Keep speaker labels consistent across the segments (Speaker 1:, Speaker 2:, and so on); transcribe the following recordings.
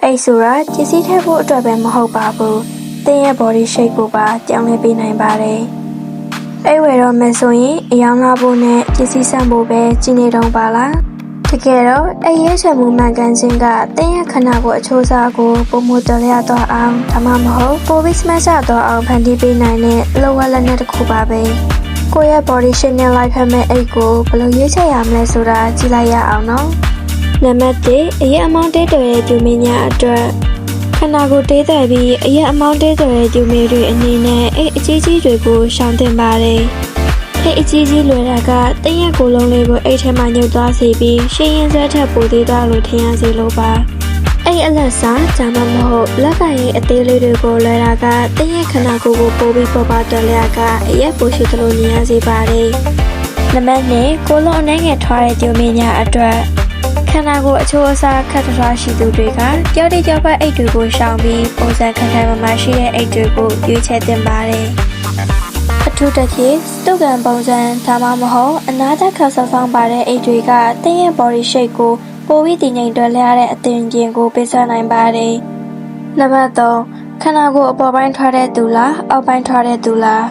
Speaker 1: အိတ်ဆိုတာပစ္စည်းထည့်ဖို့အတွက်ပဲမဟုတ်ပါဘူး။သင်ရဲ့ body shape ကိုပါပြောင်းလဲပေးနိုင်ပါတယ်။အိတ်ဝယ်တော့မယ်ဆိုရင်အယောင်လာဖို့နဲ့ပစ္စည်းဆန့်ဖို့ပဲကြီးနေတော့ပါလား။တကယ်တော့အိတ်ရဲချမှုမှန်ကန်ခြင်းကသင်ရဲ့ခန္ဓာကိုယ်အချိုးအစားကိုပုံမတော်လျသွားအောင်ဒါမှမဟုတ်ပိုပြီး smash သွားအောင်ဖန်တီးပေးနိုင်တဲ့လောကလက်နက်တစ်ခုပါပဲ။ကိုယ့်ရဲ့ body shape နဲ့လိုက်ဖက်မဲ့အိတ်ကိုဘယ်လိုရွေးချယ်ရမလဲဆိုတာကြည့်လိုက်ရအောင်နော်။နံပါတ်1အရက်အမောင်းတဲတော်ရဲ့ကျူမင်းများအတွက်ခန္ဓာကိုယ်တေးသွယ်ပြီးအရက်အမောင်းတဲတော်ရဲ့ကျူမင်းတွေအနေနဲ့အိတ်အကြီးကြီးတွေကိုရှောင်သင့်ပါတယ်။အိတ်အကြီးကြီးလွယ်တာကတင့်ရဲ့ကိုယ်လုံးလေးကိုအိတ်ထဲမှာညှုပ်သွားစေပြီးရှင်းရင်စက်ထက်ပိုသေးသွားလို့ထင်ရစေလို့ပါ။အိတ်အလက်စားဂျာမမဟုတ်လက်ကရင်အသေးလေးတွေကိုလွယ်တာကတင့်ရဲ့ခန္ဓာကိုယ်ကိုပိုပြီးပေါ်ပါတော်လျာကအရက်ပိုရှိသလိုမြင်ရစေပါတယ်။နံပါတ်2ကိုယ်လုံးအနေငယ်ထွားတဲ့ကျူမင်းများအတွက်ခန္ဓာကိုယ်အချိုးအစားခက်ထွားရှိသူတွေကကြောက်တိကြောက်ပတ်အိတ်တွေကိုရှောင်ပြီးပုံစံခိုင်ခိုင်မာမာရှိတဲ့အိတ်တွေကိုရွေးချယ်သင့်ပါတယ်။အထူးသဖြင့်စတုကန်ပုံစံဒါမှမဟုတ်အနားသက်ခါဆောင်းပါတဲ့အိတ်တွေကသင်ရဲ့ body shape ကိုပိုပြီးတည်ငြိမ်တော်လျားတဲ့အသွင်ပြင်ကိုပေးစားနိုင်ပါတယ်။နံပါတ်3ခန္ဓာကိုယ်အပေါ်ပိုင်းထွက်တဲ့သူလားအောက်ပိုင်းထွက်တဲ့သူလား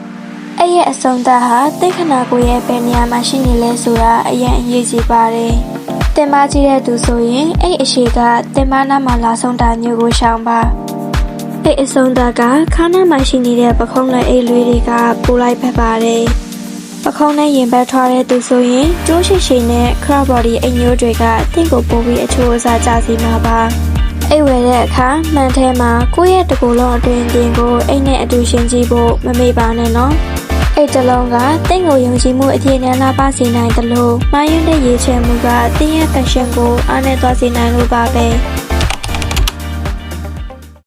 Speaker 1: အဲ့ရဲ့အဆုံးသတ်ဟာသင်ခန္ဓာကိုယ်ရဲ့ဘယ်နေရာမှာရှိနေလဲဆိုတာအရင်အရေးကြီးပါတယ်။တင်ပါကြီးတဲ့သူဆိုရင်အဲ့အရှိကတင်ပါနာမှာလာဆုံးတာမျိုးကိုရှောင်ပါအဲ့အဆုံးသတ်ကခါးနာမှာရှိနေတဲ့ပခုံးနဲ့အိတ်လွေးတွေကပိုးလိုက်ဖက်ပါတယ်ပခုံးနဲ့ရင်ဘတ်ထွားတဲ့သူဆိုရင်ကျိုးရှိရှိနဲ့ crop body အိတ်မျိုးတွေကတင့်ကိုပိုးပြီးအချိုးအစားကျစီမှာပါအိတ်ဝယ်တဲ့အခါမှန်ထဲမှာကိုယ့်ရဲ့တကူလုံးအတွင်တင်ကိုအိတ်နဲ့အတူရှင်းကြည့်ဖို့မမေ့ပါနဲ့နော်အိတ်တလုံးကတင့်ကိုယုံကြည်မှုအပြည့်နဲ့လာပါစေနိုင်တယ်လို့မှားယွင်းတဲ့ရည်ချယ်မှုကတင်းရဲ့ fashion ကိုအားနဲ့သွားစေနိုင်လို့ပါပဲ